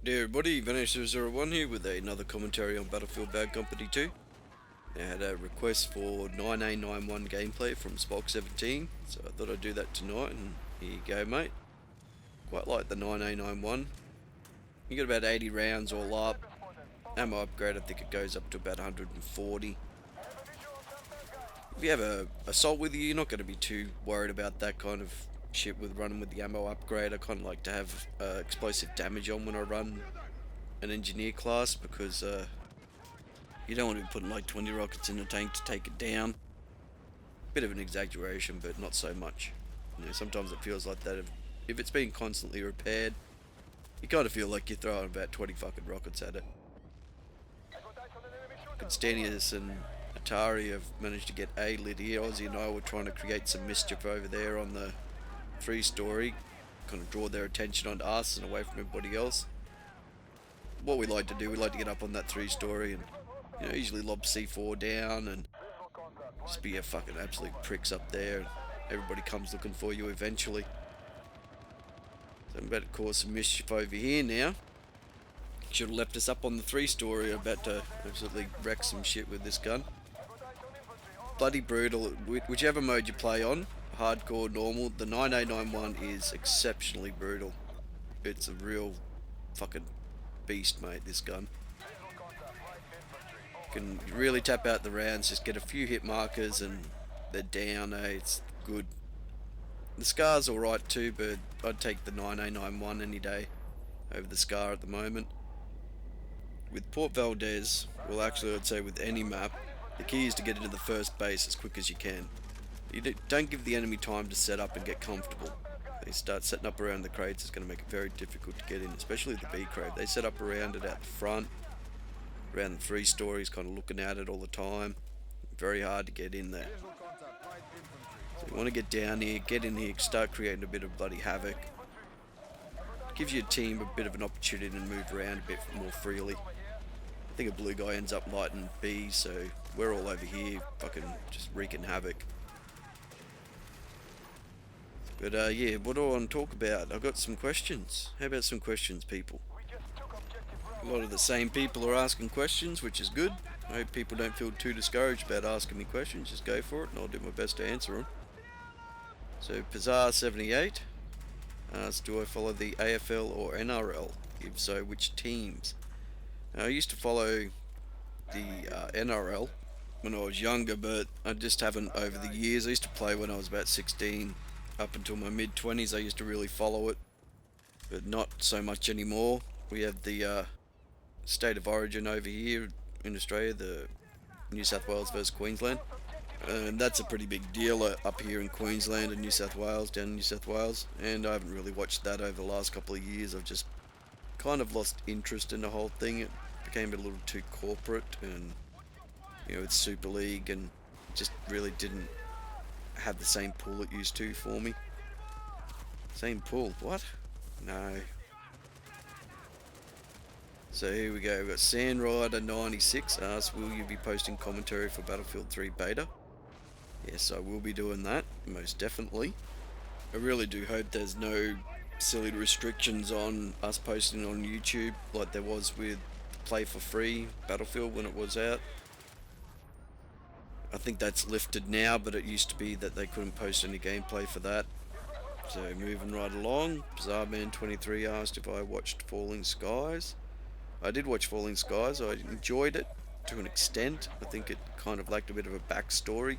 Dear everybody, Valdez01 here with another commentary on Battlefield Bad Company 2. I had a request for 9A-91 gameplay from Sp0ck17, so I thought I'd do that tonight, and here you go, mate. Quite like the 9A-91. You got about 80 rounds all up. Ammo upgrade, I think it goes up to about 140. If you have a assault with you, you're not going to be too worried about that kind of shit with running with the ammo upgrade. I kind of like to have explosive damage on when I run an engineer class, because you don't want to be putting like 20 rockets in the tank to take it down. Bit of an exaggeration, but not so much. You know, sometimes it feels like that if it's being constantly repaired, you kind of feel like you're throwing about 20 fucking rockets at it. Constantius and Atari have managed to get a lit here. Ozzy and I were trying to create some mischief over there on the 3-story, kind of draw their attention onto us and away from everybody else. What we like to do, we like to get up on that 3-story and, you know, usually lob C4 down and just be a fucking absolute pricks up there, and everybody comes looking for you eventually. So I'm about to cause some mischief over here now. Should have left us up on the 3-story. I'm about to absolutely wreck some shit with this gun. Bloody brutal, whichever mode you play on, hardcore, normal, the 9A-91 is exceptionally brutal. It's a real fucking beast, mate, this gun. You can really tap out the rounds, just get a few hit markers and they're down, it's good. The Scar's alright too, but I'd take the 9A-91 any day over the Scar at the moment. With Port Valdez, well actually I'd say with any map, the key is to get into the first base as quick as you can. You don't give the enemy time to set up and get comfortable. They start setting up around the crates, it's going to make it very difficult to get in, especially the B crate. They set up around it out the front, around the 3 stories, kind of looking at it all the time. Very hard to get in there. So you want to get down here, get in here, start creating a bit of bloody havoc. Gives your team a bit of an opportunity to move around a bit more freely. I think a blue guy ends up lighting B, so we're all over here fucking just wreaking havoc. But yeah, what do I want to talk about? I've got some questions. How about some questions, people? A lot of the same people are asking questions, which is good. I hope people don't feel too discouraged about asking me questions. Just go for it and I'll do my best to answer them. So Sp0ck17 asks, do I follow the AFL or NRL? If so, which teams? I used to follow the NRL when I was younger, but I just haven't over the years. I used to play when I was about 16 up until my mid-20s. I used to really follow it, but not so much anymore. We have the state of origin over here in Australia, the New South Wales versus Queensland, and that's a pretty big deal up here in Queensland and New South Wales, down in New South Wales, and I haven't really watched that over the last couple of years. I've just kind of lost interest in the whole thing. It became a little too corporate, and you know, it's Super League, and just really didn't have the same pull it used to for me. Same pull? What? No. So here we go. We've got Sandrider96 asks, will you be posting commentary for Battlefield 3 beta? Yes, I will be doing that, most definitely. I really do hope there's no silly restrictions on us posting on YouTube like there was with Play for Free Battlefield when it was out. I think that's lifted now, but it used to be that they couldn't post any gameplay for that. So moving right along, BizarreMan23 asked if I watched Falling Skies. I did watch Falling Skies. I enjoyed it to an extent. I think it kind of lacked a bit of a backstory.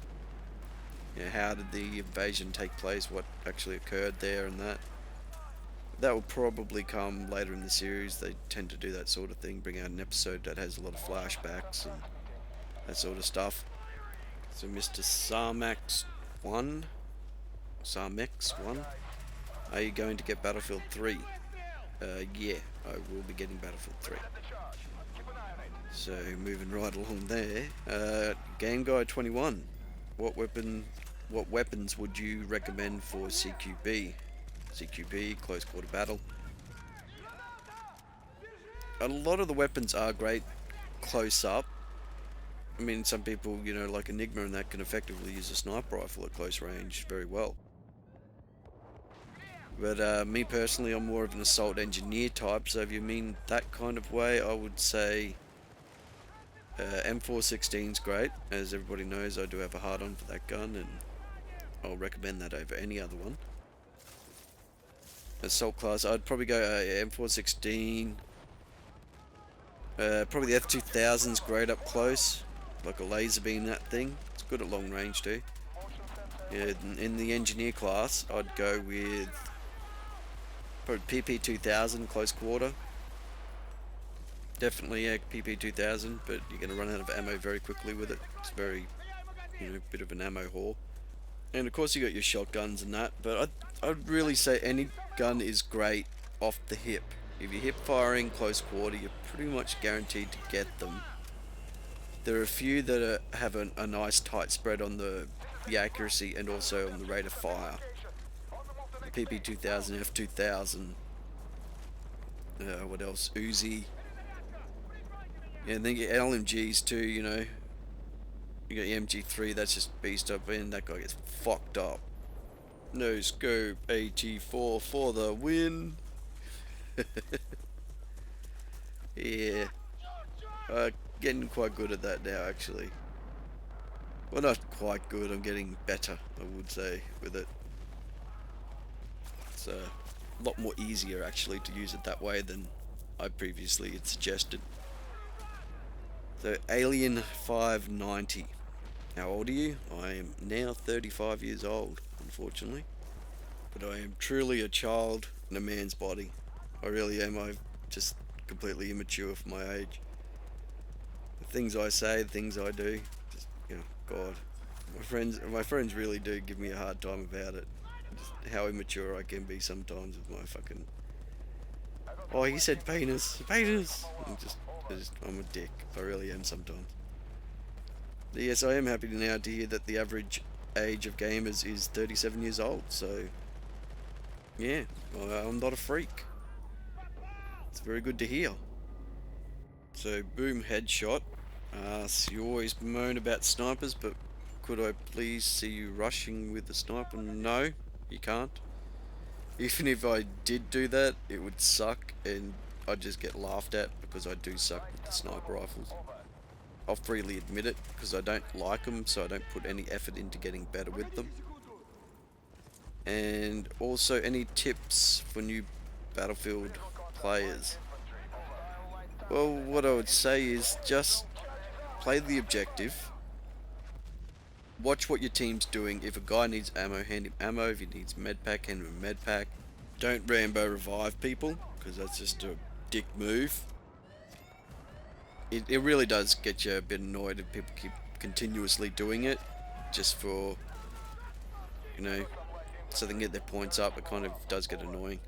You know, how did the invasion take place, what actually occurred there, and that. That will probably come later in the series. They tend to do that sort of thing, bring out an episode that has a lot of flashbacks and that sort of stuff. So Mr. Sp0ck17, Sp0ck17, are you going to get Battlefield 3? Yeah, I will be getting Battlefield 3. So moving right along there, Game Guy 21, what weapons would you recommend for CQB? CQB, close quarter battle. A lot of the weapons are great close up. I mean, some people, you know, like Enigma and that, can effectively use a sniper rifle at close range very well. But me personally, I'm more of an assault engineer type, so if you mean that kind of way, I would say M416 is great. As everybody knows, I do have a hard-on for that gun, and I'll recommend that over any other one. Assault class, I'd probably go M416. Probably the F2000's great up close, like a laser beam, that thing. It's good at long range too. Yeah, in the engineer class, I'd go with probably PP2000 close quarter. Definitely a PP2000, but you're going to run out of ammo very quickly with it. It's very, bit of an ammo whore. And of course you got your shotguns and that, but I'd really say any gun is great off the hip. If you're hip firing close quarter, you're pretty much guaranteed to get them. There are a few that have a nice tight spread on the accuracy and also on the rate of fire. The PP2000, F2000, what else? Uzi. Yeah, and then you get LMGs too, You got your MG3, that's just beast up, and that guy gets fucked up. No scope, 84 for the win. Yeah. Getting quite good at that now, actually. Well, not quite good, I'm getting better, I would say, with it. It's a lot more easier, actually, to use it that way than I previously had suggested. So, Alien 590. How old are you? I am now 35 years old, unfortunately. But I am truly a child in a man's body. I really am. I'm just completely immature for my age. The things I say, the things I do, just, God. My friends really do give me a hard time about it. Just how immature I can be sometimes with my fucking... Oh, he said penis. Penis! I'm a dick. I really am sometimes. But yes, I am happy now to hear that the average age of gamers is 37 years old, so... Yeah, I'm not a freak. It's very good to hear. So, boom, headshot. You always moan about snipers, but could I please see you rushing with the sniper? No, you can't. Even if I did do that, it would suck, and I'd just get laughed at because I do suck with the sniper rifles. I'll freely admit it, because I don't like them, so I don't put any effort into getting better with them. And also, any tips for new Battlefield players? Well, what I would say is just play the objective. Watch what your team's doing. If a guy needs ammo, hand him ammo. If he needs medpack, hand him a medpack. Don't Rambo revive people, because that's just a dick move. It really does get you a bit annoyed if people keep continuously doing it, just for, so they can get their points up. It kind of does get annoying.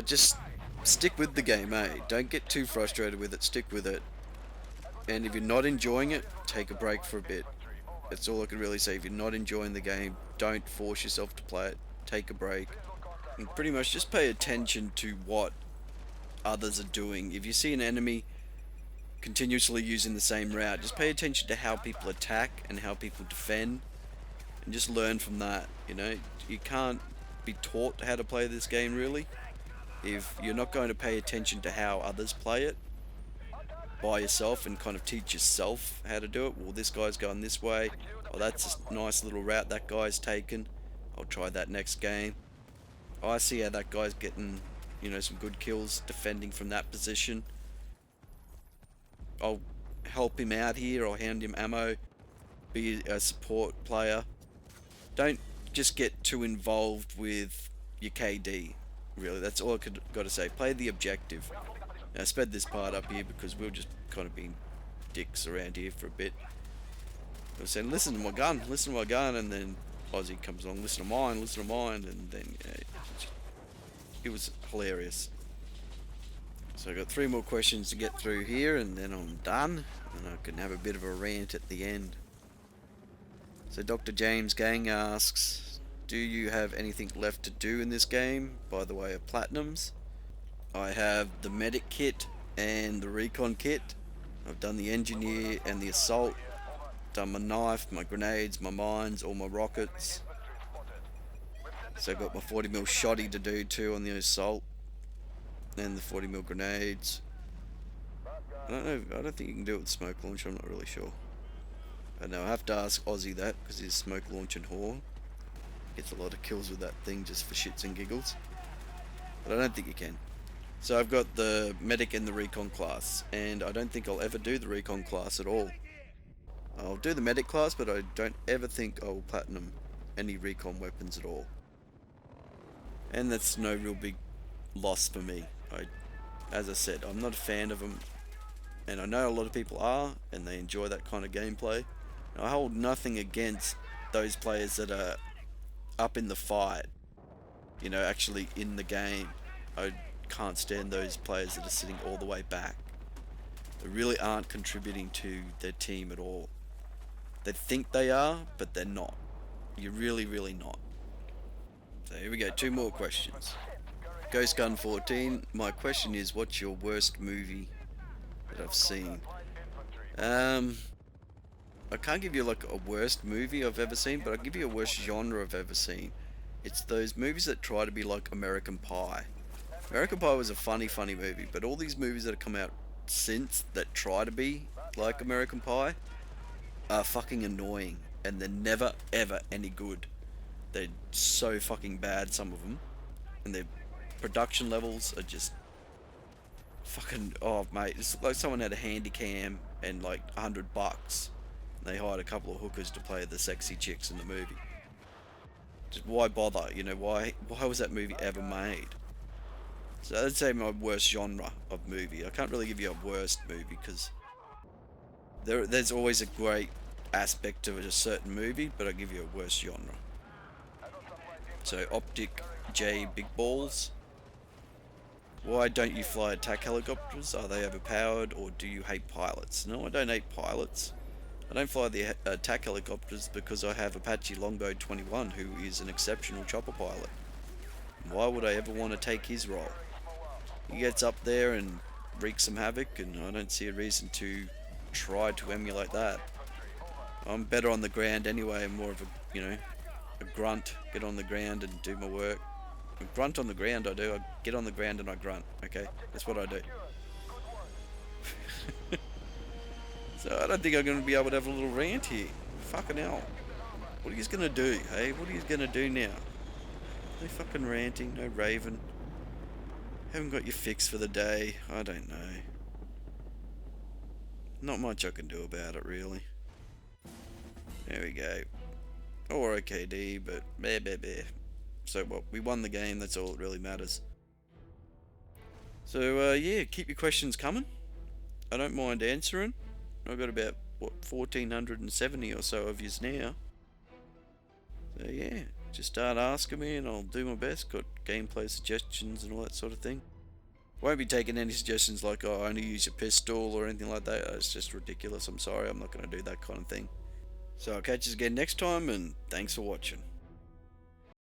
Just stick with the game, eh? Don't get too frustrated with it, stick with it. And if you're not enjoying it, take a break for a bit. That's all I can really say. If you're not enjoying the game, don't force yourself to play it. Take a break. And pretty much just pay attention to what others are doing. If you see an enemy continuously using the same route, just pay attention to how people attack and how people defend. And just learn from that, You can't be taught how to play this game, really. If you're not going to pay attention to how others play it by yourself and kind of teach yourself how to do it. Well, this guy's going this way. Oh, that's a nice little route that guy's taken. I'll try that next game. Oh, I see how that guy's getting, some good kills defending from that position. I'll help him out here. I'll hand him ammo. Be a support player. Don't just get too involved with your KD. Really, that's all I got to say. Play the objective. Now, I sped this part up here because we've just kind of been dicks around here for a bit. I was saying, listen to my gun, and then Aussie comes along, listen to mine, and then it was hilarious. So I've got 3 more questions to get through here, and then I'm done, and I can have a bit of a rant at the end. So Dr. James Gang asks, do you have anything left to do in this game by the way of platinums? I have the medic kit and the recon kit. I've done the engineer and the assault. Done my knife, my grenades, my mines, all my rockets. So I've got my 40mm shotty to do too on the assault. And the 40mm grenades. I don't know, I don't think you can do it with smoke launcher, I'm not really sure. I know, I have to ask Aussie that, because he's smoke launching whore. Gets a lot of kills with that thing just for shits and giggles. But I don't think you can. So I've got the medic and the recon class, and I don't think I'll ever do the recon class at all. I'll do the medic class, but I don't ever think I'll platinum any recon weapons at all. And that's no real big loss for me. As I said, I'm not a fan of them, and I know a lot of people are, and they enjoy that kind of gameplay. And I hold nothing against those players that are up in the fight, you know, actually in the game. I can't stand those players that are sitting all the way back. They really aren't contributing to their team at all. They think they are, but they're not. You're really not. So here we go, 2 more questions. Ghost Gun 14, my question is, what's your worst movie that I've seen? I can't give you like a worst movie I've ever seen, but I'll give you a worst genre I've ever seen. It's those movies that try to be like American Pie. American Pie was a funny movie, but all these movies that have come out since that try to be like American Pie are fucking annoying, and they're never ever any good. They're so fucking bad, some of them, and their production levels are just fucking, oh mate, it's like someone had a handy cam and like $100. They hired a couple of hookers to play the sexy chicks in the movie. Just why bother? You know, why was that movie ever made? So I'd say my worst genre of movie. I can't really give you a worst movie because there's always a great aspect of a certain movie, but I'll give you a worst genre. So Optic J Big Balls. Why don't you fly attack helicopters? Are they overpowered, or do you hate pilots? No, I don't hate pilots. I don't fly the attack helicopters because I have Apache Longbow 21, who is an exceptional chopper pilot. Why would I ever want to take his role? He gets up there and wreaks some havoc, and I don't see a reason to try to emulate that. I'm better on the ground anyway. I'm more of a, you know, a grunt. Get on the ground and do my work. I grunt on the ground, I do. I get on the ground and I grunt. Okay, that's what I do. So I don't think I'm going to be able to have a little rant here. Fucking hell. What are you going to do, hey? What are you going to do now? No fucking ranting, no raving. Haven't got your fix for the day. I don't know. Not much I can do about it, really. There we go. Or OKD, but bleh. So what? We won the game, that's all that really matters. So, yeah, keep your questions coming. I don't mind answering. I've got about, what, 1,470 or so of yous now. So, yeah, just start asking me and I'll do my best. Got gameplay suggestions and all that sort of thing. Won't be taking any suggestions like, oh, I only use a pistol or anything like that. It's just ridiculous. I'm sorry, I'm not going to do that kind of thing. So I'll catch you again next time, and thanks for watching.